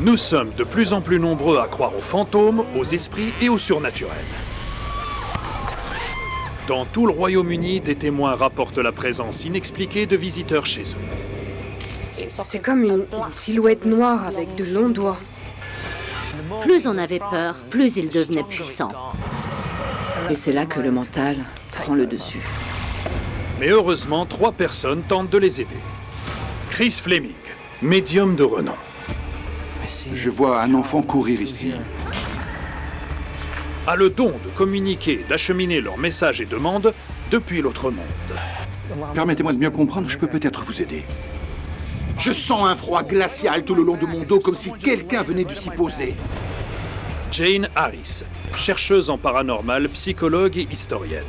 Nous sommes de plus en plus nombreux à croire aux fantômes, aux esprits et au surnaturel. Dans tout le Royaume-Uni, des témoins rapportent la présence inexpliquée de visiteurs chez eux. C'est comme une silhouette noire avec de longs doigts. Plus on avait peur, plus il devenait puissant. Et c'est là que le mental prend le dessus. Mais heureusement, 3 personnes tentent de les aider. Chris Fleming, médium de renom. Je vois un enfant courir ici. A le don de communiquer et d'acheminer leurs messages et demandes depuis l'autre monde. Permettez-moi de mieux comprendre, je peux peut-être vous aider. Je sens un froid glacial tout le long de mon dos, comme si quelqu'un venait de s'y poser. Jane Harris, chercheuse en paranormal, psychologue et historienne,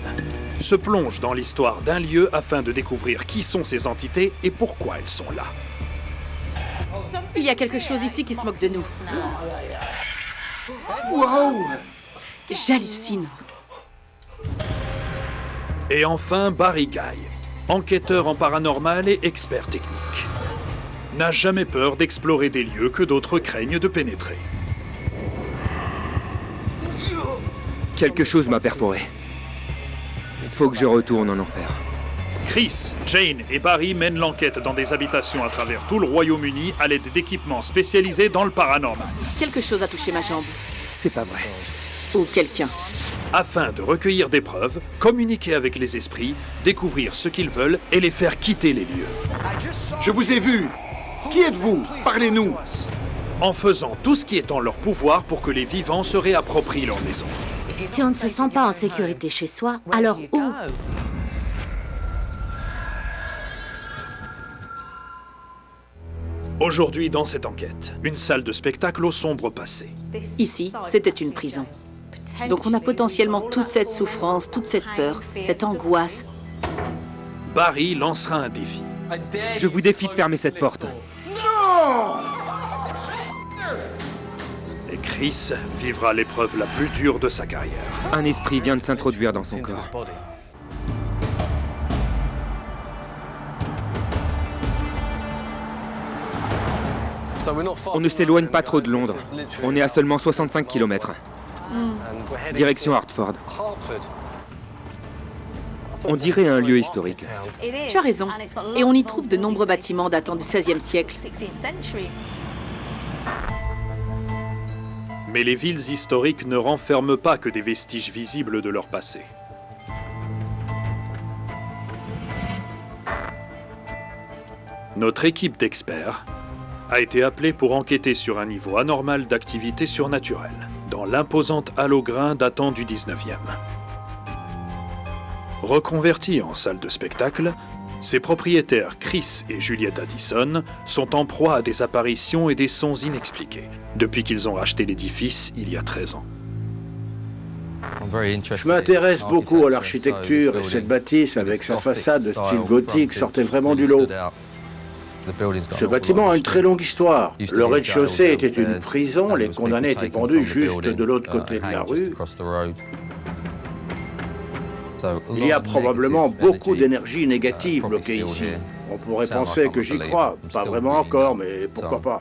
se plonge dans l'histoire d'un lieu afin de découvrir qui sont ces entités et pourquoi elles sont là. Il y a quelque chose ici qui se moque de nous. Waouh! J'hallucine. Et enfin, Barry Guy, enquêteur en paranormal et expert technique, n'a jamais peur d'explorer des lieux que d'autres craignent de pénétrer. Quelque chose m'a perforé. Il faut que je retourne en enfer. Chris, Jane et Barry mènent l'enquête dans des habitations à travers tout le Royaume-Uni à l'aide d'équipements spécialisés dans le paranormal. Quelque chose a touché ma jambe. C'est pas vrai. Ou quelqu'un. Afin de recueillir des preuves, communiquer avec les esprits, découvrir ce qu'ils veulent et les faire quitter les lieux. Je vous ai vu! Qui êtes-vous? Parlez-nous! En faisant tout ce qui est en leur pouvoir pour que les vivants se réapproprient leur maison. Si on ne se sent pas en sécurité chez soi, alors où? Aujourd'hui, dans cette enquête, une salle de spectacle au sombre passé. Ici, c'était une prison. Donc on a potentiellement toute cette souffrance, toute cette peur, cette angoisse. Barry lancera un défi. Je vous défie de fermer cette porte. Et Chris vivra l'épreuve la plus dure de sa carrière. Un esprit vient de s'introduire dans son corps. On ne s'éloigne pas trop de Londres. On est à seulement 65 km. Direction Hartford. On dirait un lieu historique. Tu as raison. Et on y trouve de nombreux bâtiments datant du XVIe siècle. Mais les villes historiques ne renferment pas que des vestiges visibles de leur passé. Notre équipe d'experts a été appelée pour enquêter sur un niveau anormal d'activité surnaturelle dans l'imposante halle aux grains datant du 19e. Reconvertis en salle de spectacle, ses propriétaires Chris et Juliette Addison sont en proie à des apparitions et des sons inexpliqués depuis qu'ils ont racheté l'édifice il y a 13 ans. Je m'intéresse beaucoup à l'architecture et cette bâtisse avec sa façade de style gothique sortait vraiment du lot. Ce bâtiment a une très longue histoire. Le rez-de-chaussée était une prison, les condamnés étaient pendus juste de l'autre côté de la rue. Il y a probablement beaucoup d'énergie négative bloquée ici. On pourrait penser que j'y crois. Pas vraiment encore, mais pourquoi pas.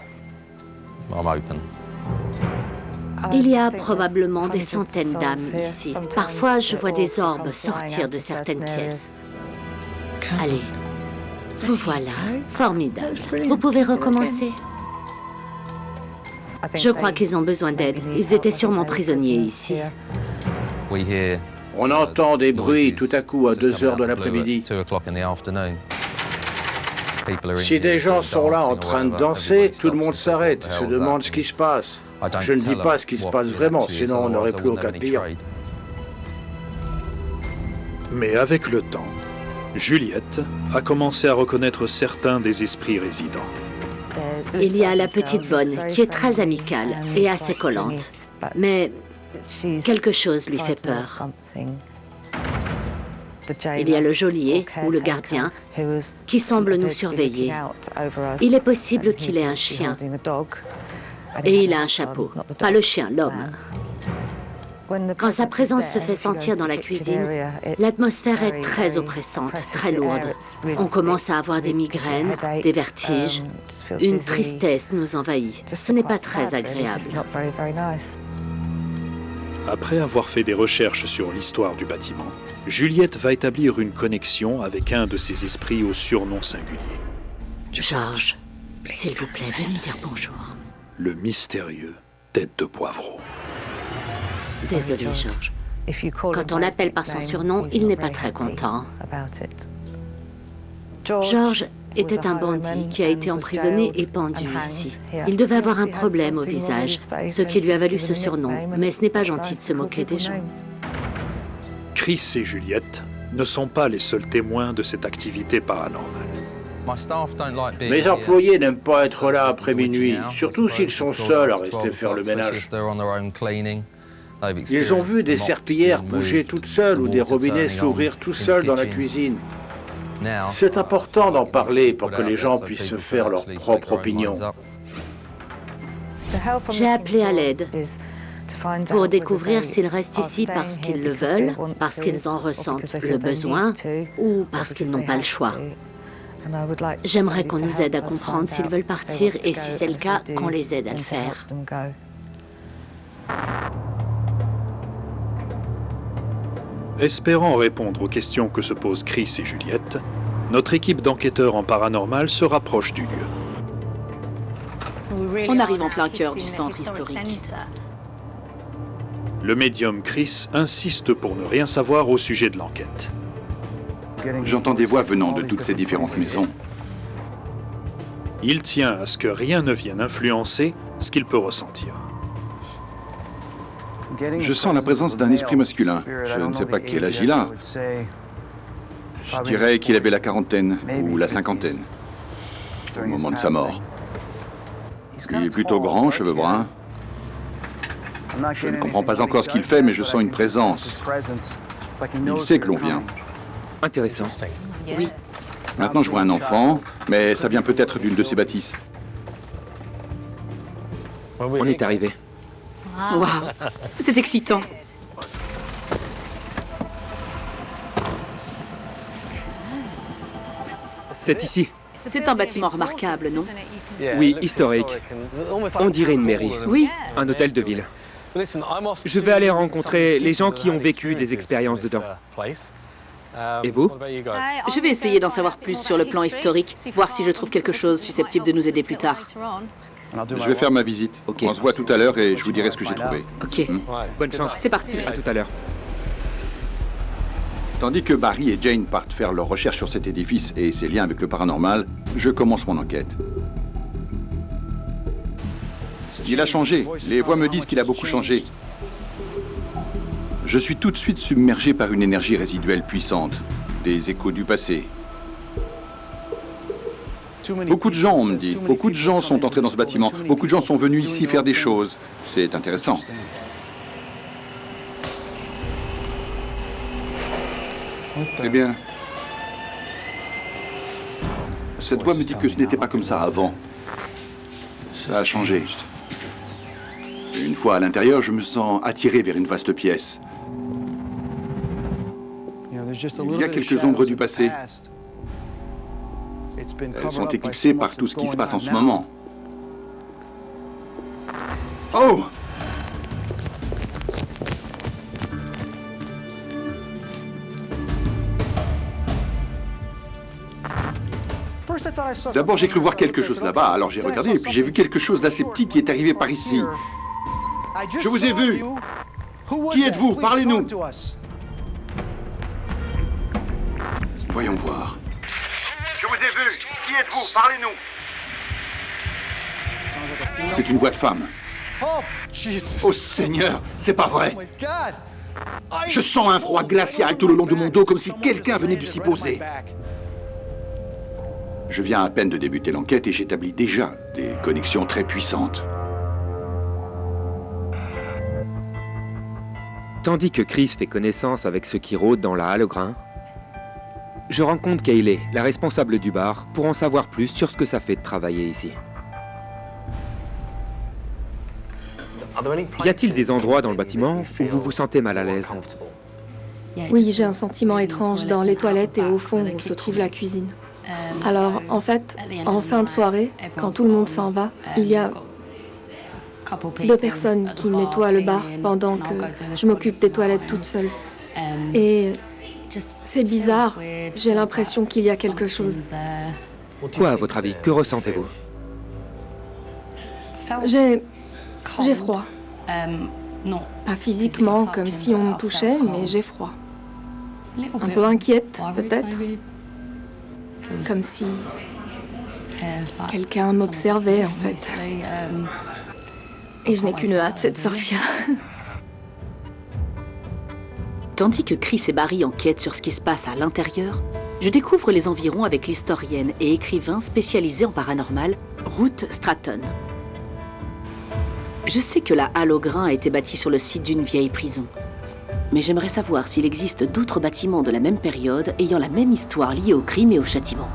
Il y a probablement des centaines d'âmes ici. Parfois, je vois des orbes sortir de certaines pièces. Allez, vous voilà. Formidable. Vous pouvez recommencer. Je crois qu'ils ont besoin d'aide. Ils étaient sûrement prisonniers ici. On entend des bruits tout à coup à 2 heures de l'après-midi. Si des gens sont là en train de danser, tout le monde s'arrête, se demande ce qui se passe. Je ne dis pas ce qui se passe vraiment, sinon on n'aurait plus aucun client. Mais avec le temps, Juliette a commencé à reconnaître certains des esprits résidents. Il y a la petite bonne qui est très amicale et assez collante. Mais quelque chose lui fait peur. Il y a le geôlier ou le gardien qui semble nous surveiller. Il est possible qu'il ait un chien. Et il a un chapeau. Pas le chien, l'homme. Quand sa présence se fait sentir dans la cuisine, l'atmosphère est très oppressante, très lourde. On commence à avoir des migraines, des vertiges. Une tristesse nous envahit. Ce n'est pas très agréable. Après avoir fait des recherches sur l'histoire du bâtiment, Juliette va établir une connexion avec un de ces esprits au surnom singulier. Georges, s'il vous plaît, venez dire bonjour. Le mystérieux Tête de Poivreau. Désolé, Georges. Quand on l'appelle par son surnom, il n'est pas très content. Georges était un bandit qui a été emprisonné et pendu ici. Il devait avoir un problème au visage, ce qui lui a valu ce surnom. Mais ce n'est pas gentil de se moquer des gens. Chris et Juliette ne sont pas les seuls témoins de cette activité paranormale. Mes employés n'aiment pas être là après minuit, surtout s'ils sont seuls à rester faire le ménage. Ils ont vu des serpillières bouger toutes seules ou des robinets s'ouvrir tout seuls dans la cuisine. C'est important d'en parler pour que les gens puissent se faire leur propre opinion. J'ai appelé à l'aide pour découvrir s'ils restent ici parce qu'ils le veulent, parce qu'ils en ressentent le besoin ou parce qu'ils n'ont pas le choix. J'aimerais qu'on nous aide à comprendre s'ils veulent partir et si c'est le cas, qu'on les aide à le faire. Espérant répondre aux questions que se posent Chris et Juliette, notre équipe d'enquêteurs en paranormal se rapproche du lieu. On arrive en plein cœur du centre historique. Le médium Chris insiste pour ne rien savoir au sujet de l'enquête. J'entends des voix venant de toutes ces différentes maisons. Il tient à ce que rien ne vienne influencer ce qu'il peut ressentir. Je sens la présence d'un esprit masculin. Je ne sais pas quel âge il a. Je dirais qu'il avait la quarantaine ou la cinquantaine au moment de sa mort. Il est plutôt grand, cheveux bruns. Je ne comprends pas encore ce qu'il fait, mais je sens une présence. Il sait que l'on vient. Intéressant. Oui. Maintenant, je vois un enfant, mais ça vient peut-être d'une de ces bâtisses. On est arrivé. Waouh, c'est excitant. C'est ici. C'est un bâtiment remarquable, non? Oui, historique. On dirait une mairie. Oui. Un hôtel de ville. Je vais aller rencontrer les gens qui ont vécu des expériences dedans. Et vous? Je vais essayer d'en savoir plus sur le plan historique, voir si je trouve quelque chose susceptible de nous aider plus tard. Je vais faire ma visite. Ok. On se voit tout à l'heure et je vous dirai ce que j'ai trouvé. Ok, Bonne chance. c'est parti. À tout à l'heure. Tandis que Barry et Jane partent faire leurs recherches sur cet édifice et ses liens avec le paranormal, je commence mon enquête. Il a changé. Les voix me disent qu'il a beaucoup changé. Je suis tout de suite submergé par une énergie résiduelle puissante, des échos du passé. Beaucoup de gens, on me dit. Beaucoup de gens sont entrés dans ce bâtiment. Beaucoup de gens sont venus ici faire des choses. C'est intéressant. Eh bien, cette voix me dit que ce n'était pas comme ça avant. Ça a changé. Une fois à l'intérieur, je me sens attiré vers une vaste pièce. Il y a quelques ombres du passé. Elles sont éclipsées par tout ce qui se passe en ce moment. Oh! D'abord, j'ai cru voir quelque chose là-bas, alors j'ai regardé et puis j'ai vu quelque chose d'assez petit qui est arrivé par ici. Je vous ai vu. Qui êtes-vous? Parlez-nous. Voyons voir. Je vous ai vu. Qui êtes-vous? Parlez-nous. C'est une voix de femme. Oh Seigneur, c'est pas vrai. Je sens un froid glacial tout le long de mon dos, comme si quelqu'un venait de s'y poser. Je viens à peine de débuter l'enquête et j'établis déjà des connexions très puissantes. Tandis que Chris fait connaissance avec ceux qui rôdent dans la halle au grain, je rencontre Kayleigh, la responsable du bar, pour en savoir plus sur ce que ça fait de travailler ici. Y a-t-il des endroits dans le bâtiment où vous vous sentez mal à l'aise? Oui, j'ai un sentiment étrange dans les toilettes et au fond où se trouve la cuisine. Alors, en fait, en fin de soirée, quand tout le monde s'en va, il y a 2 personnes qui nettoient le bar pendant que je m'occupe des toilettes toute seule. Et c'est bizarre, j'ai l'impression qu'il y a quelque chose. Quoi, à votre avis? Que ressentez-vous? J'ai froid. Pas physiquement, comme si on me touchait, mais j'ai froid. Un peu inquiète, peut-être. Comme si quelqu'un m'observait, en fait. Et je n'ai qu'une hâte, c'est de sortir. Tandis que Chris et Barry enquêtent sur ce qui se passe à l'intérieur, je découvre les environs avec l'historienne et écrivain spécialisée en paranormal, Ruth Stratton. Je sais que la halle au grain a été bâtie sur le site d'une vieille prison. Mais j'aimerais savoir s'il existe d'autres bâtiments de la même période ayant la même histoire liée au crime et au châtiment.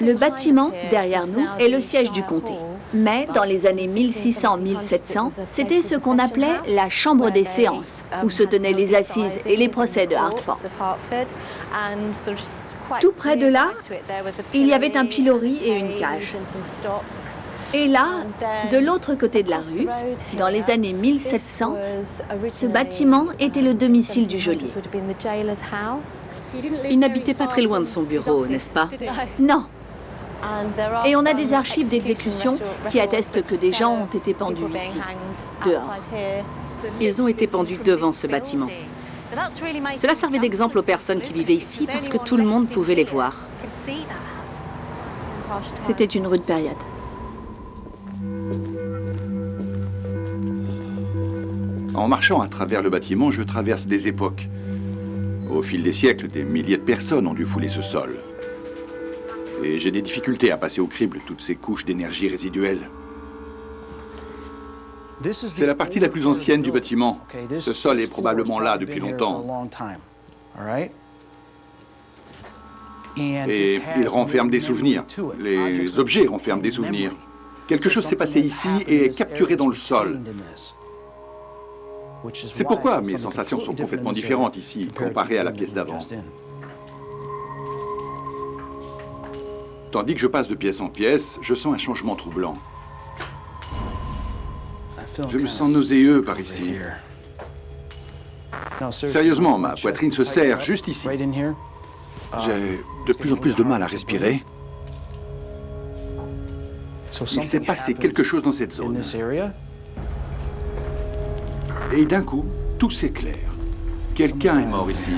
Le bâtiment, derrière nous, est le siège du comté. Mais dans les années 1600-1700, c'était ce qu'on appelait la chambre des séances, où se tenaient les assises et les procès de Hartford. Tout près de là, il y avait un pilori et une cage. Et là, de l'autre côté de la rue, dans les années 1700, ce bâtiment était le domicile du geôlier. Il n'habitait pas très loin de son bureau, n'est-ce pas? Non. Et on a des archives d'exécution qui attestent que des gens ont été pendus ici, dehors. Ils ont été pendus devant ce bâtiment. Cela servait d'exemple aux personnes qui vivaient ici parce que tout le monde pouvait les voir. C'était une rude période. En marchant à travers le bâtiment, je traverse des époques. Au fil des siècles, des milliers de personnes ont dû fouler ce sol. Et j'ai des difficultés à passer au crible toutes ces couches d'énergie résiduelle. C'est la partie la plus ancienne du bâtiment. Ce sol est probablement là depuis longtemps. Et il renferme des souvenirs. Les objets renferment des souvenirs. Quelque chose s'est passé ici et est capturé dans le sol. C'est pourquoi mes sensations sont complètement différentes ici, comparées à la pièce d'avant. Tandis que je passe de pièce en pièce, je sens un changement troublant. Je me sens nauséeux par ici. Sérieusement, ma poitrine se serre juste ici. J'ai de plus en plus de mal à respirer. Il s'est passé quelque chose dans cette zone. Et d'un coup, tout s'éclaire. Quelqu'un est mort ici.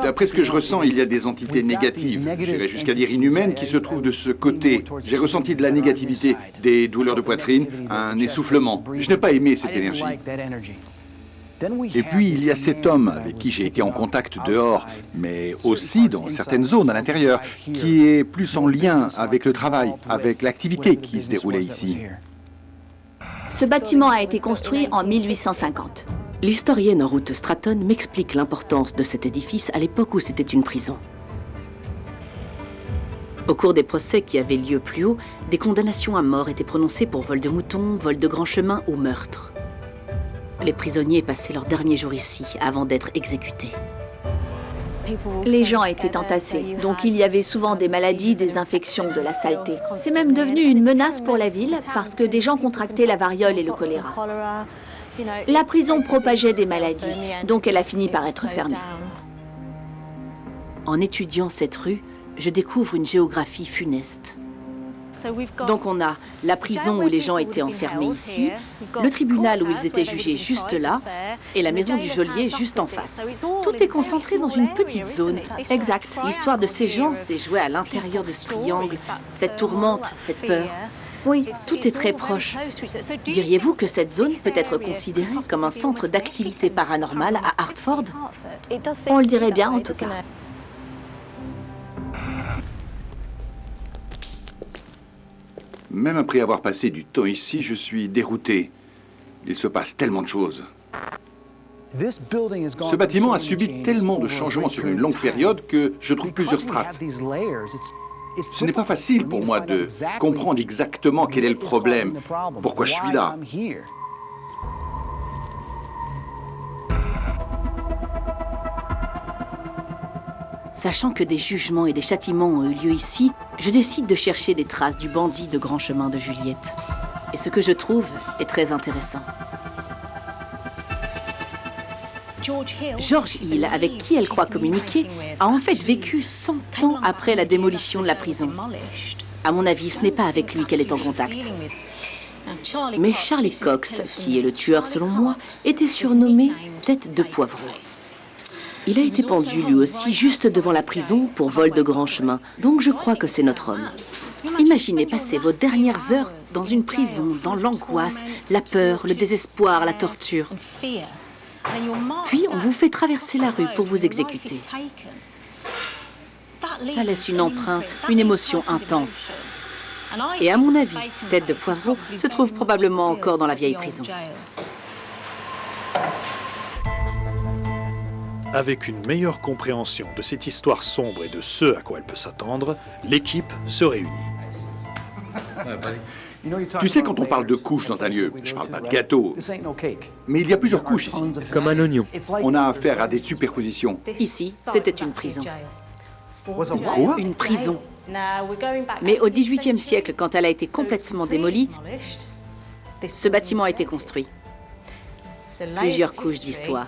D'après ce que je ressens, il y a des entités négatives, j'irais jusqu'à dire inhumaines, qui se trouvent de ce côté. J'ai ressenti de la négativité, des douleurs de poitrine, un essoufflement. Je n'ai pas aimé cette énergie. Et puis, il y a cet homme avec qui j'ai été en contact dehors, mais aussi dans certaines zones à l'intérieur, qui est plus en lien avec le travail, avec l'activité qui se déroulait ici. Ce bâtiment a été construit en 1850. L'historienne Ruth Stratton m'explique l'importance de cet édifice à l'époque où c'était une prison. Au cours des procès qui avaient lieu plus haut, des condamnations à mort étaient prononcées pour vol de mouton, vol de grand chemin ou meurtre. Les prisonniers passaient leurs derniers jours ici avant d'être exécutés. Les gens étaient entassés, donc il y avait souvent des maladies, des infections, de la saleté. C'est même devenu une menace pour la ville parce que des gens contractaient la variole et le choléra. La prison propageait des maladies, donc elle a fini par être fermée. En étudiant cette rue, je découvre une géographie funeste. Donc on a la prison où les gens étaient enfermés ici, le tribunal où ils étaient jugés juste là, et la maison du geôlier juste en face. Tout est concentré dans une petite zone. Exact. L'histoire de ces gens s'est jouée à l'intérieur de ce triangle, cette tourmente, cette peur. Oui, tout est très proche. Diriez-vous que cette zone peut être considérée comme un centre d'activité paranormale à Hartford? On le dirait bien en tout cas. Même après avoir passé du temps ici, je suis dérouté. Il se passe tellement de choses. Ce bâtiment a subi tellement de changements sur une longue période que je trouve plusieurs strates. Ce n'est pas facile pour moi de comprendre exactement quel est le problème, pourquoi je suis là. Sachant que des jugements et des châtiments ont eu lieu ici, je décide de chercher des traces du bandit de grand chemin de Juliette. Et ce que je trouve est très intéressant. George Hill, avec qui elle croit communiquer, a en fait vécu 100 ans après la démolition de la prison. À mon avis, ce n'est pas avec lui qu'elle est en contact. Mais Charlie Cox, qui est le tueur selon moi, était surnommé Tête de Poivreux. Il a été pendu lui aussi juste devant la prison pour vol de grand chemin, donc je crois que c'est notre homme. Imaginez passer vos dernières heures dans une prison, dans l'angoisse, la peur, le désespoir, la torture. Puis on vous fait traverser la rue pour vous exécuter. Ça laisse une empreinte, une émotion intense. Et à mon avis, Tête de Poivreau se trouve probablement encore dans la vieille prison. Avec une meilleure compréhension de cette histoire sombre et de ce à quoi elle peut s'attendre, l'équipe se réunit. Tu sais, quand on parle de couches dans un lieu, je parle pas de gâteau, mais il y a plusieurs couches ici. Comme un oignon. On a affaire à des superpositions. Ici, c'était une prison. Quoi? Une prison. Mais au XVIIIe siècle, quand elle a été complètement démolie, ce bâtiment a été construit. Plusieurs couches d'histoire.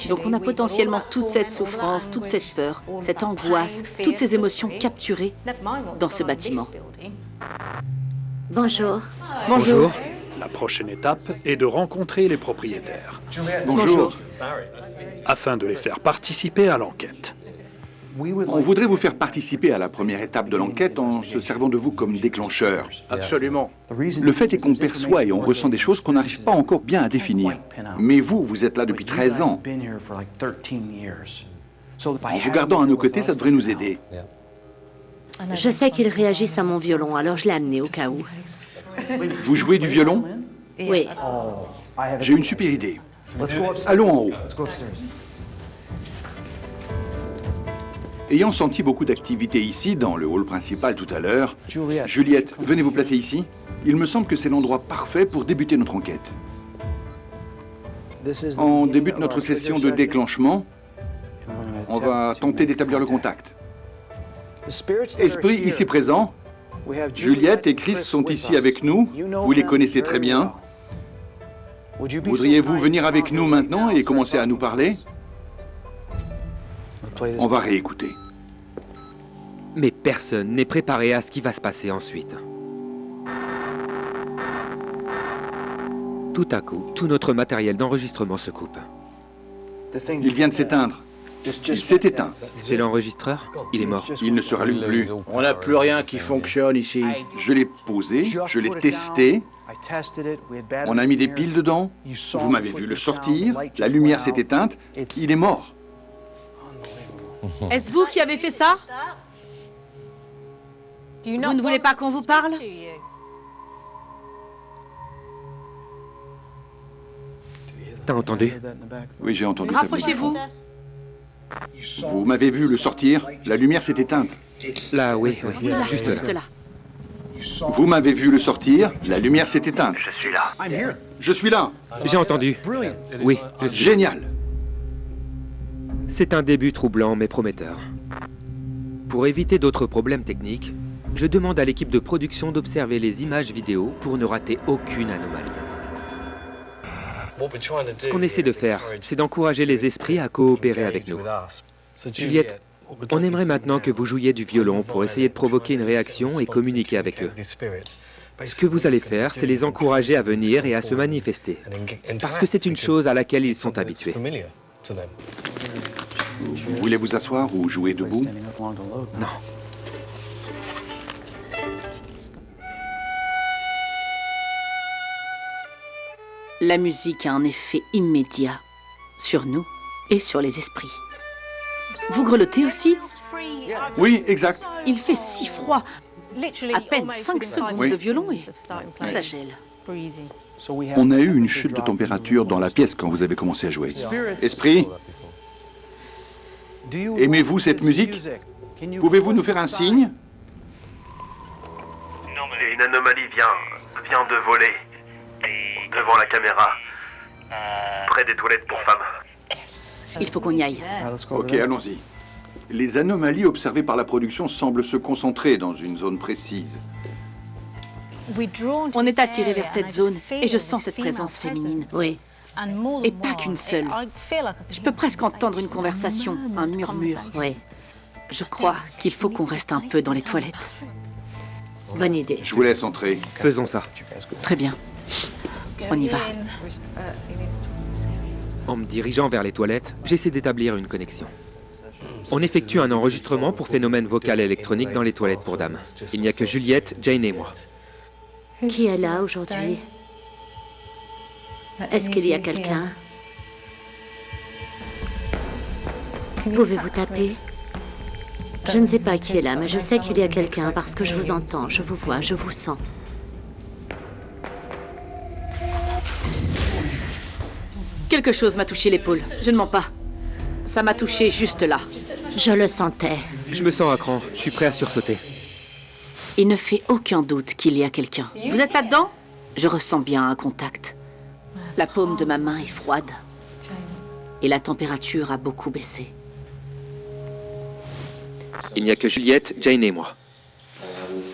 Donc on a potentiellement toute cette souffrance, toute cette peur, cette angoisse, toutes ces émotions capturées dans ce bâtiment. Bonjour. Bonjour. La prochaine étape est de rencontrer les propriétaires. Bonjour. Afin de les faire participer à l'enquête. On voudrait vous faire participer à la première étape de l'enquête en se servant de vous comme déclencheur. Absolument. Le fait est qu'on perçoit et on ressent des choses qu'on n'arrive pas encore bien à définir. Mais vous êtes là depuis 13 ans. En vous gardant à nos côtés, ça devrait nous aider. Je sais qu'ils réagissent à mon violon, alors je l'ai amené au cas où. Vous jouez du violon? Oui. J'ai une super idée. Allons en haut. Ayant senti beaucoup d'activité ici, dans le hall principal tout à l'heure, Juliette, venez vous placer ici. Il me semble que c'est l'endroit parfait pour débuter notre enquête. On débute notre session de déclenchement. On va tenter d'établir le contact. Esprit ici présent. Juliette et Chris sont ici avec nous. Vous les connaissez très bien. Voudriez-vous venir avec nous maintenant et commencer à nous parler? On va réécouter. Mais personne n'est préparé à ce qui va se passer ensuite. Tout à coup, tout notre matériel d'enregistrement se coupe. Il vient de s'éteindre. Il s'est éteint. C'est l'enregistreur? Il est mort. Il ne se rallume plus. On n'a plus rien qui fonctionne ici. Je l'ai posé, je l'ai testé. On a mis des piles dedans. Vous m'avez vu le sortir. La lumière s'est éteinte. Il est mort. Est-ce vous qui avez fait ça? Vous ne voulez pas qu'on vous parle? T'as entendu? Oui, j'ai entendu ça. Rapprochez-vous. Vous m'avez vu le sortir. La lumière s'est éteinte. Là, oui, Là, juste juste là. là. Vous m'avez vu le sortir. La lumière s'est éteinte. Je suis là. Je suis là. J'ai entendu. Oui, je suis. Génial. C'est un début troublant mais prometteur. Pour éviter d'autres problèmes techniques, je demande à l'équipe de production d'observer les images vidéo pour ne rater aucune anomalie. Ce qu'on essaie de faire, c'est d'encourager les esprits à coopérer avec nous. Juliette, on aimerait maintenant que vous jouiez du violon pour essayer de provoquer une réaction et communiquer avec eux. Ce que vous allez faire, c'est les encourager à venir et à se manifester, parce que c'est une chose à laquelle ils sont habitués. Vous voulez vous asseoir ou jouer debout? Non. La musique a un effet immédiat sur nous et sur les esprits. Vous grelottez aussi? Oui, exact. Il fait si froid. À peine 5 secondes Oui. de violon et ça gèle. On a eu une chute de température dans la pièce quand vous avez commencé à jouer. Esprit, aimez-vous cette musique? Pouvez-vous nous faire un signe? Et une anomalie vient de voler devant la caméra, près des toilettes pour femmes. Il faut qu'on y aille. Ok, allons-y. Les anomalies observées par la production semblent se concentrer dans une zone précise. On est attiré vers cette zone et je sens cette présence féminine. Oui. Et pas qu'une seule. Je peux presque entendre une conversation, un murmure. Oui. Je crois qu'il faut qu'on reste un peu dans les toilettes. Bonne idée. Je vous laisse entrer. Faisons ça. Très bien. On y va. En me dirigeant vers les toilettes, j'essaie d'établir une connexion. On effectue un enregistrement pour phénomène vocal électronique dans les toilettes pour dames. Il n'y a que Juliette, Jane et moi. Qui est là aujourd'hui? Est-ce qu'il y a quelqu'un? Pouvez-vous taper? Je ne sais pas qui est là, mais je sais qu'il y a quelqu'un parce que je vous entends, je vous vois, je vous sens. Quelque chose m'a touché l'épaule. Je ne mens pas. Ça m'a touché juste là. Je le sentais. Je me sens à cran, je suis prêt à sursauter. Il ne fait aucun doute qu'il y a quelqu'un. Vous êtes là-dedans? Je ressens bien un contact. La paume de ma main est froide. Et la température a beaucoup baissé. Il n'y a que Juliette, Jane et moi.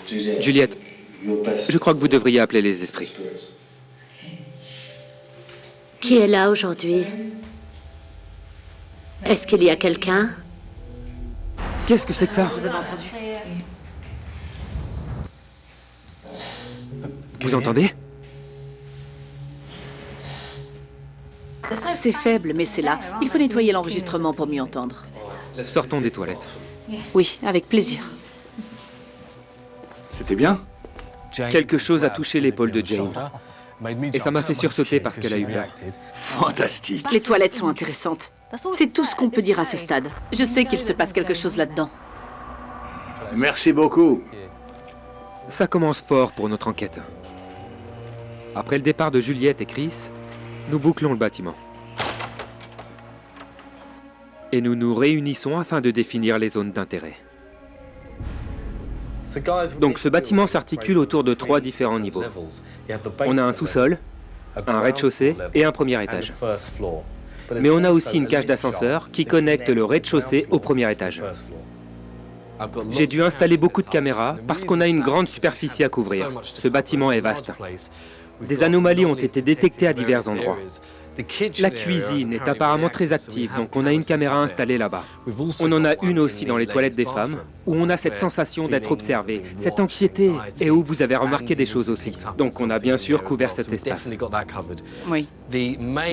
Juliette, je crois que vous devriez appeler les esprits. Qui est là aujourd'hui? Est-ce qu'il y a quelqu'un? Qu'est-ce que c'est que ça? Vous avez entendu? Vous entendez? C'est faible, mais c'est là. Il faut nettoyer l'enregistrement pour mieux entendre. Sortons des toilettes. Oui, avec plaisir. C'était bien? Quelque chose a touché l'épaule de Jane. Et ça m'a fait sursauter parce qu'elle a eu peur. Fantastique. Les toilettes sont intéressantes. C'est tout ce qu'on peut dire à ce stade. Je sais qu'il se passe quelque chose là-dedans. Merci beaucoup. Ça commence fort pour notre enquête. Après le départ de Juliette et Chris, nous bouclons le bâtiment. Et nous nous réunissons afin de définir les zones d'intérêt. Donc ce bâtiment s'articule autour de 3 différents niveaux. On a un sous-sol, un rez-de-chaussée et un premier étage. Mais on a aussi une cage d'ascenseur qui connecte le rez-de-chaussée au premier étage. J'ai dû installer beaucoup de caméras parce qu'on a une grande superficie à couvrir. Ce bâtiment est vaste. Des anomalies ont été détectées à divers endroits. La cuisine est apparemment très active, donc on a une caméra installée là-bas. On en a une aussi dans les toilettes des femmes, où on a cette sensation d'être observé, cette anxiété, et où vous avez remarqué des choses aussi. Donc on a bien sûr couvert cet espace. Oui.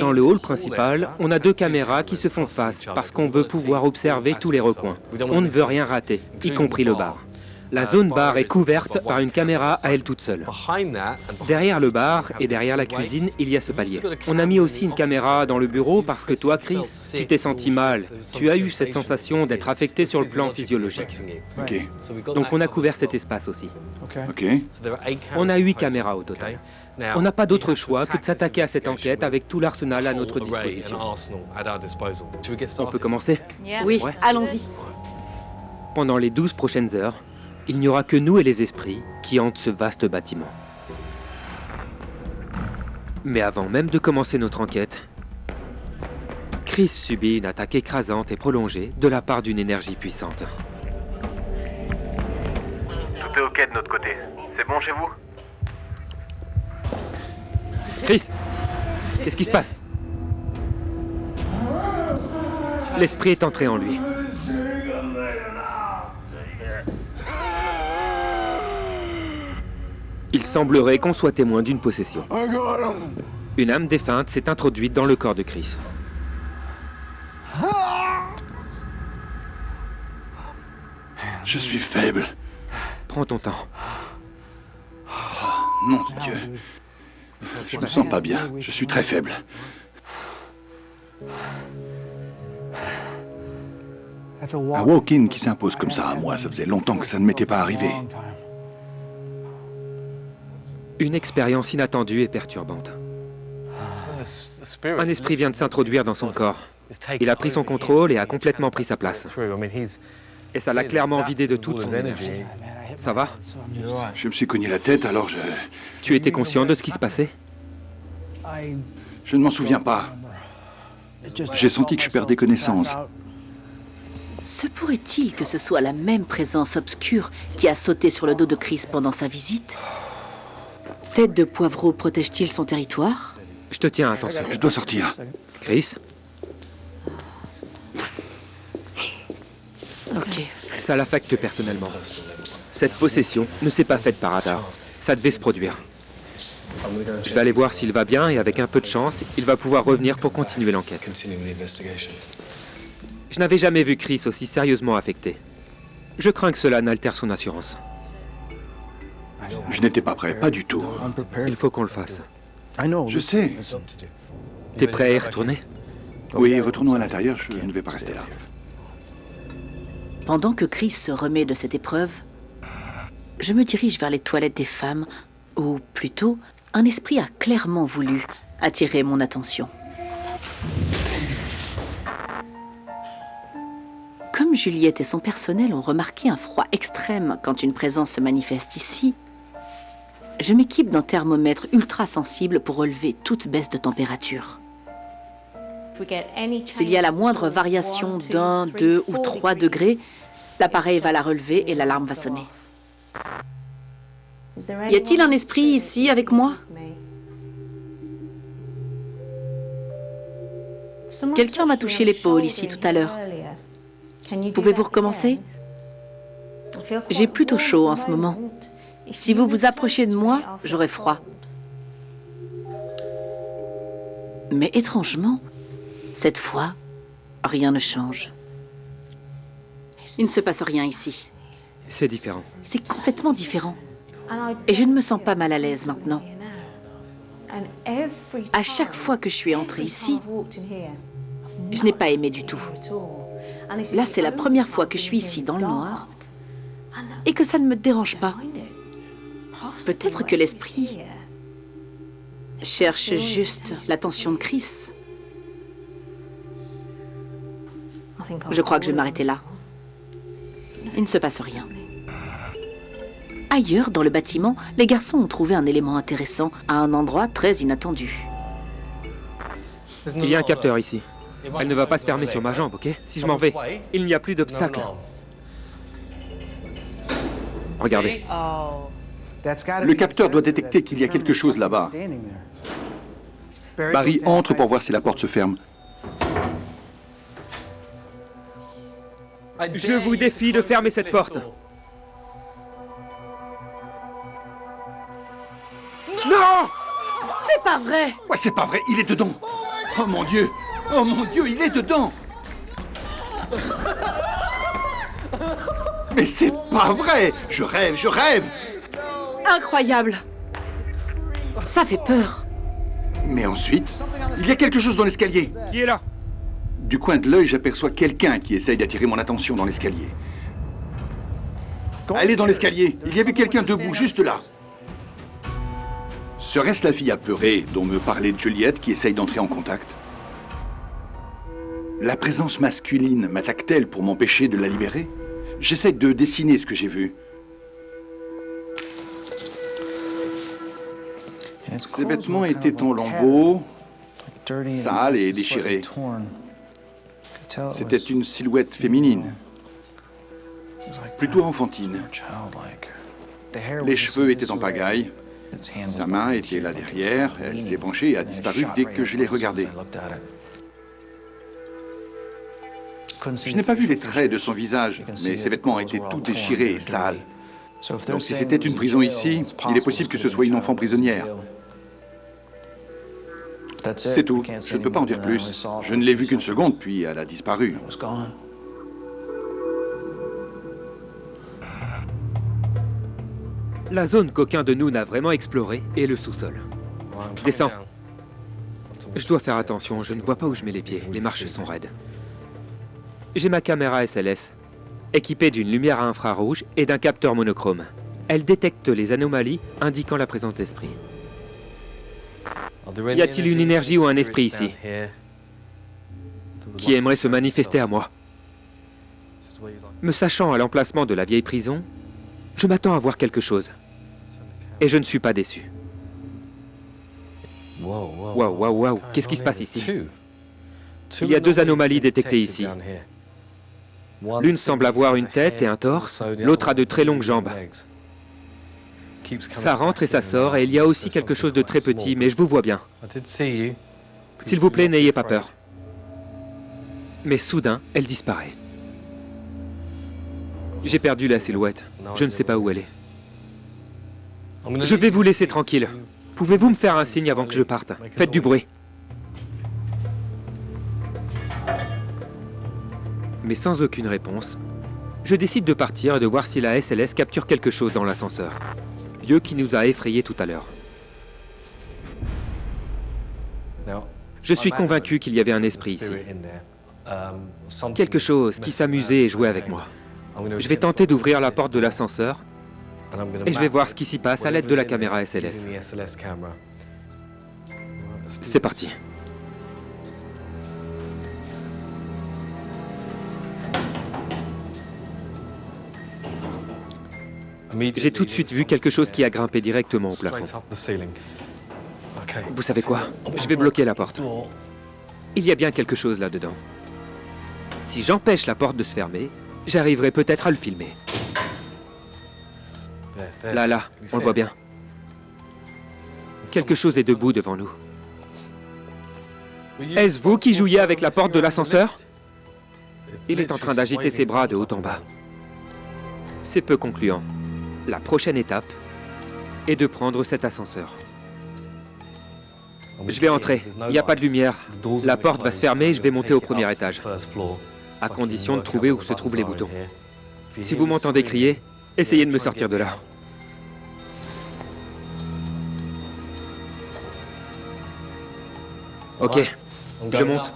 Dans le hall principal, on a 2 caméras qui se font face, parce qu'on veut pouvoir observer tous les recoins. On ne veut rien rater, y compris le bar. La zone bar est couverte par une caméra à elle toute seule. Derrière le bar et derrière la cuisine, il y a ce palier. On a mis aussi une caméra dans le bureau parce que toi, Chris, tu t'es senti mal. Tu as eu cette sensation d'être affecté sur le plan physiologique. Ok. Donc on a couvert cet espace aussi. Ok. On a 8 caméras au total. On n'a pas d'autre choix que de s'attaquer à cette enquête avec tout l'arsenal à notre disposition. On peut commencer? Oui, allons-y. Pendant les 12 prochaines heures, il n'y aura que nous et les esprits qui hantent ce vaste bâtiment. Mais avant même de commencer notre enquête, Chris subit une attaque écrasante et prolongée de la part d'une énergie puissante. Tout est ok de notre côté. C'est bon chez vous? Chris, qu'est-ce qui se passe? L'esprit est entré en lui. Il semblerait qu'on soit témoin d'une possession. Une âme défunte s'est introduite dans le corps de Chris. Je suis faible. Prends ton temps. Nom de Dieu. Je me sens pas bien. Je suis très faible. Un walk-in qui s'impose comme ça à moi, ça faisait longtemps que ça ne m'était pas arrivé. Une expérience inattendue et perturbante. Un esprit vient de s'introduire dans son corps. Il a pris son contrôle et a complètement pris sa place. Et ça l'a clairement vidé de toute son énergie. Ça va? Je me suis cogné la tête, alors je... Tu étais conscient de ce qui se passait? Je ne m'en souviens pas. J'ai senti que je perdais connaissance. Se pourrait-il que ce soit la même présence obscure qui a sauté sur le dos de Chris pendant sa visite? Tête de Poivreau protège-t-il son territoire? Je te tiens, attention. Je dois sortir. Chris? Ok. Ça l'affecte personnellement. Cette possession ne s'est pas faite par hasard. Ça devait se produire. Je vais aller voir s'il va bien et avec un peu de chance, il va pouvoir revenir pour continuer l'enquête. Je n'avais jamais vu Chris aussi sérieusement affecté. Je crains que cela n'altère son assurance. Je n'étais pas prêt, pas du tout. Il faut qu'on le fasse. Je sais. T'es prêt à y retourner? Oui, retournons à l'intérieur, je ne vais pas rester là. Pendant que Chris se remet de cette épreuve, je me dirige vers les toilettes des femmes, où, plutôt, un esprit a clairement voulu attirer mon attention. Comme Juliette et son personnel ont remarqué un froid extrême quand une présence se manifeste ici, je m'équipe d'un thermomètre ultra sensible pour relever toute baisse de température. S'il y a la moindre variation d'1, 2 ou 3 degrés, l'appareil va la relever et l'alarme va sonner. Y a-t-il un esprit ici avec moi? Quelqu'un m'a touché l'épaule ici tout à l'heure. Pouvez-vous recommencer? J'ai plutôt chaud en ce moment. Si vous vous approchez de moi, j'aurai froid. Mais étrangement, cette fois, rien ne change. Il ne se passe rien ici. C'est différent. C'est complètement différent. Et je ne me sens pas mal à l'aise maintenant. À chaque fois que je suis entrée ici, je n'ai pas aimé du tout. Là, c'est la première fois que je suis ici dans le noir et que ça ne me dérange pas. Peut-être que l'esprit cherche juste l'attention de Chris. Je crois que je vais m'arrêter là. Il ne se passe rien. Ailleurs, dans le bâtiment, les garçons ont trouvé un élément intéressant à un endroit très inattendu. Il y a un capteur ici. Elle ne va pas se fermer sur ma jambe, ok? Si je m'en vais, il n'y a plus d'obstacle. Regardez. Le capteur doit détecter qu'il y a quelque chose là-bas. Barry entre pour voir si la porte se ferme. Je vous défie de fermer cette porte. Non! C'est pas vrai! Ouais, c'est pas vrai, il est dedans. Oh mon Dieu, il est dedans. Mais c'est pas vrai. Je rêve. Incroyable! Ça fait peur. Mais ensuite, il y a quelque chose dans l'escalier. Qui est là? Du coin de l'œil, j'aperçois quelqu'un qui essaye d'attirer mon attention dans l'escalier. Elle est dans l'escalier. Il y avait quelqu'un debout, juste là. Serait-ce la fille apeurée dont me parlait Juliette qui essaye d'entrer en contact? La présence masculine m'attaque-t-elle pour m'empêcher de la libérer? J'essaie de dessiner ce que j'ai vu. Ses vêtements étaient en lambeaux, sales et déchirés. C'était une silhouette féminine, plutôt enfantine. Les cheveux étaient en pagaille. Sa main était là derrière. Elle s'est penchée et a disparu dès que je l'ai regardée. Je n'ai pas vu les traits de son visage, mais ses vêtements étaient tout déchirés et sales. Donc si c'était une prison ici, il est possible que ce soit une enfant prisonnière. C'est tout. Je ne peux pas en dire plus. Je ne l'ai vue qu'une seconde, puis elle a disparu. La zone qu'aucun de nous n'a vraiment explorée est le sous-sol. Descends. Je dois faire attention, je ne vois pas où je mets les pieds. Les marches sont raides. J'ai ma caméra SLS, équipée d'une lumière à infrarouge et d'un capteur monochrome. Elle détecte les anomalies indiquant la présence d'esprit. Y a-t-il une énergie ou un esprit ici qui aimerait se manifester à moi? Me sachant à l'emplacement de la vieille prison, Je m'attends à voir quelque chose. Et je ne suis pas déçu. Waouh, qu'est-ce qui se passe ici? Il y a 2 anomalies détectées ici. L'une semble avoir une tête et un torse, l'autre a de très longues jambes. Ça rentre et ça sort, et il y a aussi quelque chose de très petit, mais je vous vois bien. S'il vous plaît, n'ayez pas peur. Mais soudain, elle disparaît. J'ai perdu la silhouette. Je ne sais pas où elle est. Je vais vous laisser tranquille. Pouvez-vous me faire un signe avant que je parte? Faites du bruit. Mais sans aucune réponse, je décide de partir et de voir si la SLS capture quelque chose dans l'ascenseur. Lieu qui nous a effrayés tout à l'heure. Je suis convaincu qu'il y avait un esprit ici. Quelque chose qui s'amusait et jouait avec moi. Je vais tenter d'ouvrir la porte de l'ascenseur et je vais voir ce qui s'y passe à l'aide de la caméra SLS. C'est parti. J'ai tout de suite vu quelque chose qui a grimpé directement au plafond. Vous savez quoi? Je vais bloquer la porte. Il y a bien quelque chose là-dedans. Si j'empêche la porte de se fermer, j'arriverai peut-être à le filmer. Là, on le voit bien. Quelque chose est debout devant nous. Est-ce vous qui jouiez avec la porte de l'ascenseur? Il est en train d'agiter ses bras de haut en bas. C'est peu concluant. La prochaine étape est de prendre cet ascenseur. Je vais entrer. Il n'y a pas de lumière. La porte va se fermer et je vais monter au premier étage. À condition de trouver où se trouvent les boutons. Si vous m'entendez crier, essayez de me sortir de là. Ok, je monte.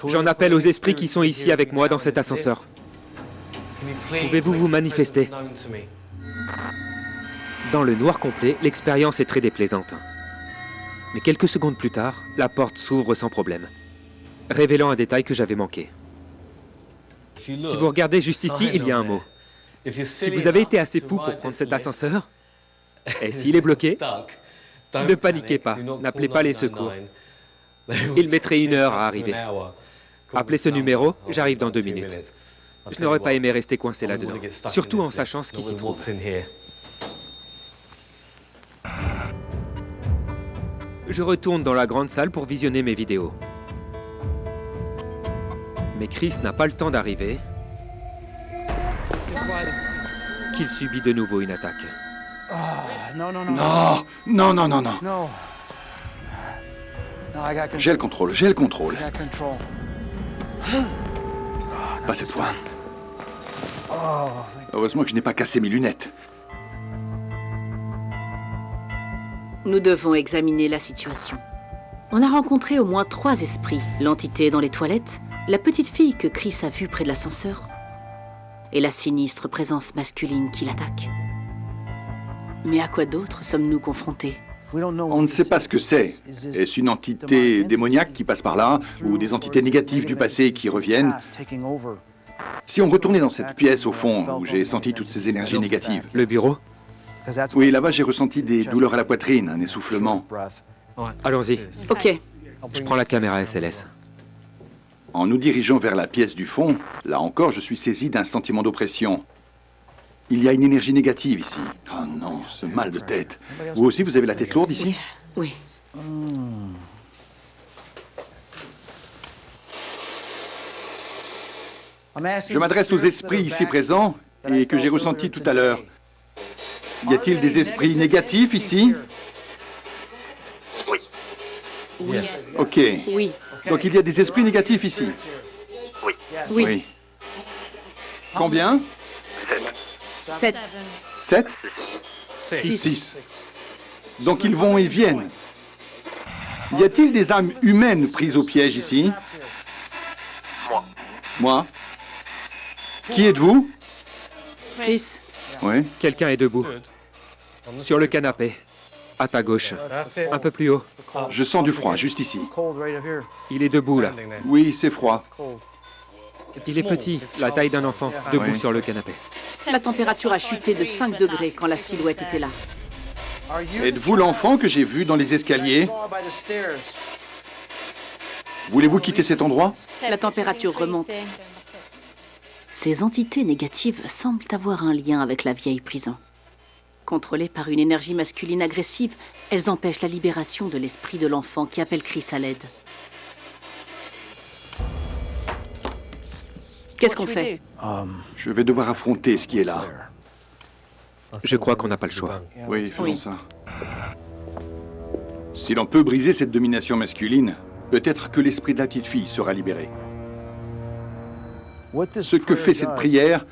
J'en appelle aux esprits qui sont ici avec moi dans cet ascenseur. Pouvez-vous vous manifester? Dans le noir complet, l'expérience est très déplaisante. Mais quelques secondes plus tard, la porte s'ouvre sans problème, révélant un détail que j'avais manqué. Si vous regardez juste ici, il y a un mot. Si vous avez été assez fou pour prendre cet ascenseur, et s'il est bloqué, ne paniquez pas, n'appelez pas les secours. Il mettrait 1 heure à arriver. Appelez ce numéro, j'arrive dans 2 minutes. Je n'aurais pas aimé rester coincé là-dedans, surtout en sachant ce qui s'y trouve. Je retourne dans la grande salle pour visionner mes vidéos. Mais Chris n'a pas le temps d'arriver qu'il subit de nouveau une attaque. Non. J'ai le contrôle. Pas cette fois. Heureusement que je n'ai pas cassé mes lunettes. Nous devons examiner la situation. On a rencontré au moins 3 esprits. L'entité dans les toilettes, la petite fille que Chris a vue près de l'ascenseur, et la sinistre présence masculine qui l'attaque. Mais à quoi d'autre sommes-nous confrontés? On ne sait pas ce que c'est. Est-ce une entité démoniaque qui passe par là, ou des entités négatives du passé qui reviennent? Si on retournait dans cette pièce au fond, où j'ai senti toutes ces énergies négatives... Le bureau? Oui, là-bas j'ai ressenti des douleurs à la poitrine, un essoufflement. Allons-y. Ok. Je prends la caméra SLS. En nous dirigeant vers la pièce du fond, là encore, je suis saisi d'un sentiment d'oppression. Il y a une énergie négative ici. Oh non, ce mal de tête. Vous aussi, vous avez la tête lourde ici? Oui. Je m'adresse aux esprits ici présents et que j'ai ressentis tout à l'heure. Y a-t-il des esprits négatifs ici? Oui. Oui. Ok. Oui. Donc il y a des esprits négatifs ici? Oui. Oui. Combien? 7. 7? 6. Donc ils vont et viennent. Y a-t-il des âmes humaines prises au piège ici? Moi. Qui êtes-vous? Chris. Oui. Quelqu'un est debout, sur le canapé. À ta gauche. Un peu plus haut. Je sens du froid, juste ici. Il est debout, là. Oui, c'est froid. Il est petit, la taille d'un enfant, debout sur le canapé. La température a chuté de 5 degrés quand la silhouette était là. Êtes-vous l'enfant que j'ai vu dans les escaliers? Voulez-vous quitter cet endroit? La température remonte. Ces entités négatives semblent avoir un lien avec la vieille prison. Contrôlées par une énergie masculine agressive, elles empêchent la libération de l'esprit de l'enfant qui appelle Chris à l'aide. Qu'est-ce qu'on fait? Je vais devoir affronter ce qui est là. Je crois qu'on n'a pas le choix. Oui, faisons ça. Si l'on peut briser cette domination masculine, peut-être que l'esprit de la petite fille sera libéré. Ce que fait cette prière,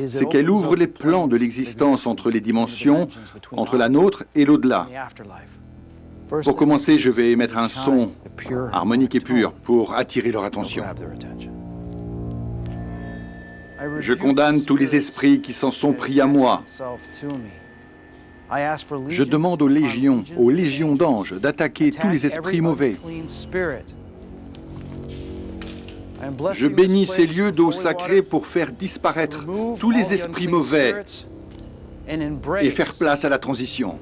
c'est qu'elle ouvre les plans de l'existence entre les dimensions, entre la nôtre et l'au-delà. Pour commencer, je vais émettre un son harmonique et pur pour attirer leur attention. Je condamne tous les esprits qui s'en sont pris à moi. Je demande aux légions d'anges, d'attaquer tous les esprits mauvais. Je bénis ces lieux d'eau sacrée pour faire disparaître tous les esprits mauvais et faire place à la transition.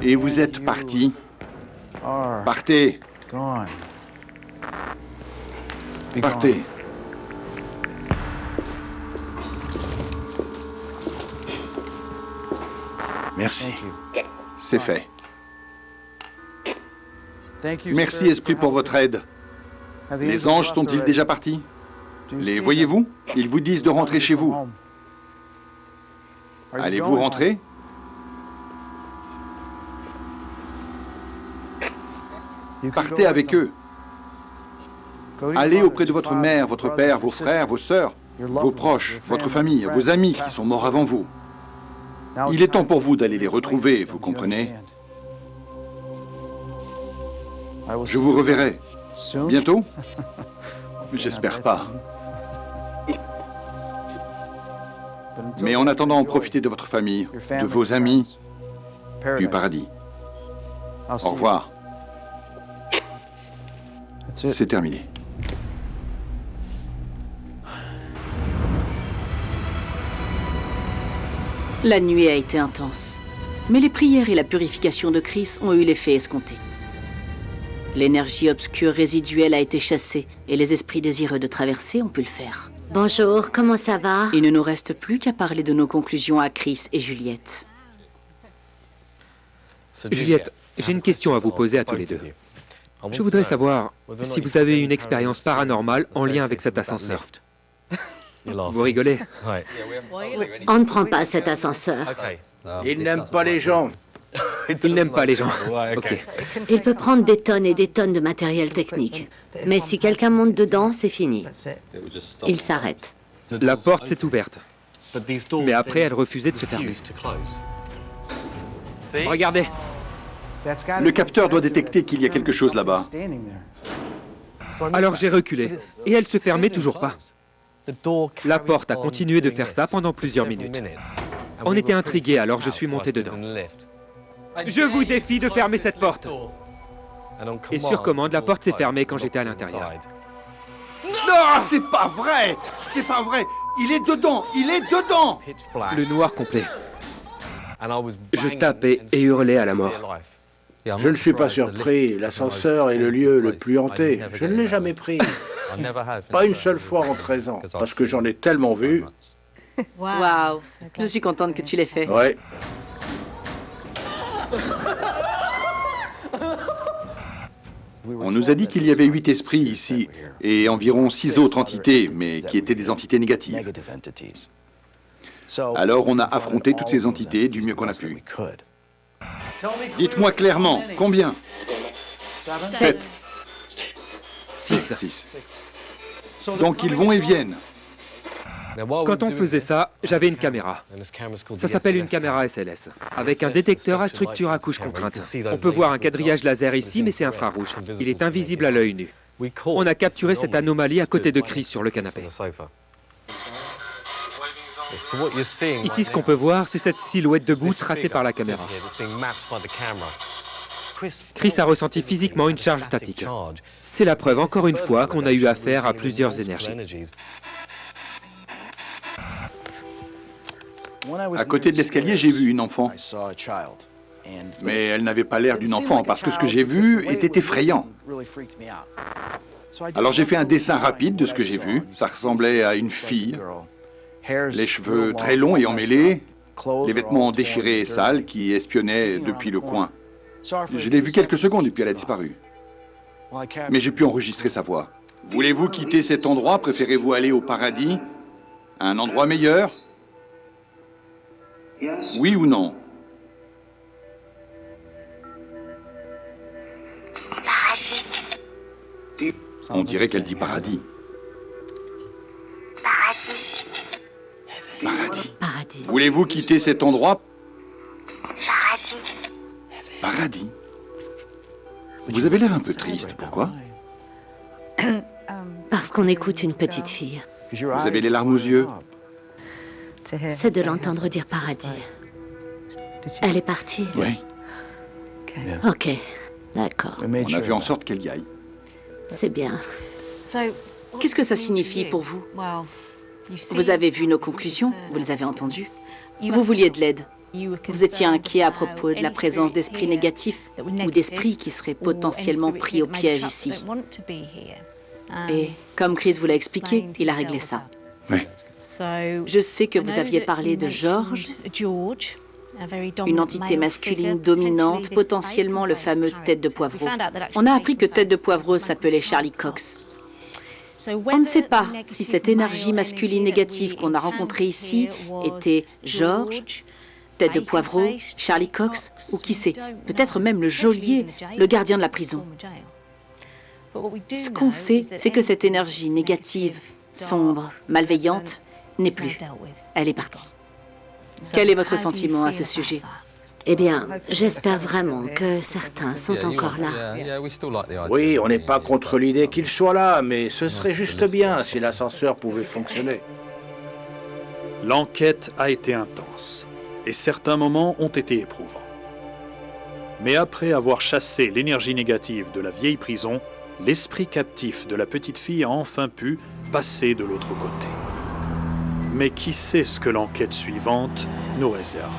Et vous êtes partis. Partez. Partez. Merci. C'est fait. Merci, Esprit, pour votre aide. Les anges sont-ils déjà partis? Les voyez-vous? Ils vous disent de rentrer chez vous. Allez-vous rentrer? Partez avec eux. Allez auprès de votre mère, votre père, vos frères, vos sœurs, vos proches, votre famille, vos amis qui sont morts avant vous. Il est temps pour vous d'aller les retrouver, vous comprenez? Je vous reverrai. Bientôt? J'espère pas. Mais en attendant, profitez de votre famille, de vos amis, du paradis. Au revoir. C'est terminé. La nuit a été intense, mais les prières et la purification de Chris ont eu l'effet escompté. L'énergie obscure résiduelle a été chassée et les esprits désireux de traverser ont pu le faire. Bonjour, comment ça va? Il ne nous reste plus qu'à parler de nos conclusions à Chris et Juliette. Juliette, j'ai une question à vous poser à tous les deux. Je voudrais savoir si vous avez une expérience paranormale en lien avec cet ascenseur. Vous rigolez? On ne prend pas cet ascenseur. Il n'aime pas les gens. Il n'aime pas les gens. Ok. Il peut prendre des tonnes et des tonnes de matériel technique. Mais si quelqu'un monte dedans, c'est fini. Il s'arrête. La porte s'est ouverte. Mais après, elle refusait de se fermer. Regardez. Le capteur doit détecter qu'il y a quelque chose là-bas. Alors j'ai reculé. Et elle se fermait toujours pas. La porte a continué de faire ça pendant plusieurs minutes. On était intrigués, alors je suis monté dedans. Je vous défie de fermer cette porte. Et sur commande, la porte s'est fermée quand j'étais à l'intérieur. Non, c'est pas vrai! C'est pas vrai! Il est dedans! Il est dedans! Le noir complet. Je tapais et hurlais à la mort. Je ne suis pas surpris. L'ascenseur est le lieu le plus hanté. Je ne l'ai jamais pris. Pas une seule fois en 13 ans, parce que j'en ai tellement vu. Waouh, je suis contente que tu l'aies fait. Ouais. On nous a dit qu'il y avait 8 esprits ici, et environ 6 autres entités, mais qui étaient des entités négatives. Alors on a affronté toutes ces entités du mieux qu'on a pu. Dites-moi clairement, combien? 7. 6. Donc ils vont et viennent. Quand on faisait ça, j'avais une caméra. Ça s'appelle une caméra SLS, avec un détecteur à structure à couche contrainte. On peut voir un quadrillage laser ici, mais c'est infrarouge. Il est invisible à l'œil nu. On a capturé cette anomalie à côté de Chris sur le canapé. Ici, ce qu'on peut voir, c'est cette silhouette debout tracée par la caméra. Chris a ressenti physiquement une charge statique. C'est la preuve, encore une fois, qu'on a eu affaire à plusieurs énergies. À côté de l'escalier, j'ai vu une enfant. Mais elle n'avait pas l'air d'une enfant, parce que ce que j'ai vu était effrayant. Alors j'ai fait un dessin rapide de ce que j'ai vu. Ça ressemblait à une fille. Les cheveux très longs et emmêlés, les vêtements déchirés et sales qui espionnaient depuis le coin. Je l'ai vue quelques secondes et puis elle a disparu. Mais j'ai pu enregistrer sa voix. Voulez-vous quitter cet endroit? Préférez-vous aller au paradis? À un endroit meilleur? Oui ou non? On dirait qu'elle dit paradis. Paradis. Paradis. Voulez-vous quitter cet endroit? Paradis. Vous avez l'air un peu triste, pourquoi? Parce qu'on écoute une petite fille. Vous avez les larmes aux yeux? C'est de l'entendre dire paradis. Elle est partie? Oui. Ok, d'accord. On a fait en sorte qu'elle y aille. C'est bien. Qu'est-ce que ça signifie pour vous? Vous avez vu nos conclusions, vous les avez entendues. Vous vouliez de l'aide. Vous étiez inquiet à propos de la présence d'esprits négatifs ou d'esprits qui seraient potentiellement pris au piège ici. Et comme Chris vous l'a expliqué, il a réglé ça. Oui. Je sais que vous aviez parlé de George, une entité masculine dominante, potentiellement le fameux Tête de Poivreau. On a appris que Tête de Poivreau s'appelait Charlie Cox. On ne sait pas si cette énergie masculine négative qu'on a rencontrée ici était George, Tête de Poivreau, Charlie Cox, ou qui sait, peut-être même le geôlier, le gardien de la prison. Ce qu'on sait, c'est que cette énergie négative, sombre, malveillante, n'est plus. Elle est partie. Quel est votre sentiment à ce sujet? Eh bien, j'espère vraiment que certains sont encore là. Oui, on n'est pas contre l'idée qu'il soit là, mais ce serait juste bien si l'ascenseur pouvait fonctionner. L'enquête a été intense, et certains moments ont été éprouvants. Mais après avoir chassé l'énergie négative de la vieille prison, l'esprit captif de la petite fille a enfin pu passer de l'autre côté. Mais qui sait ce que l'enquête suivante nous réserve?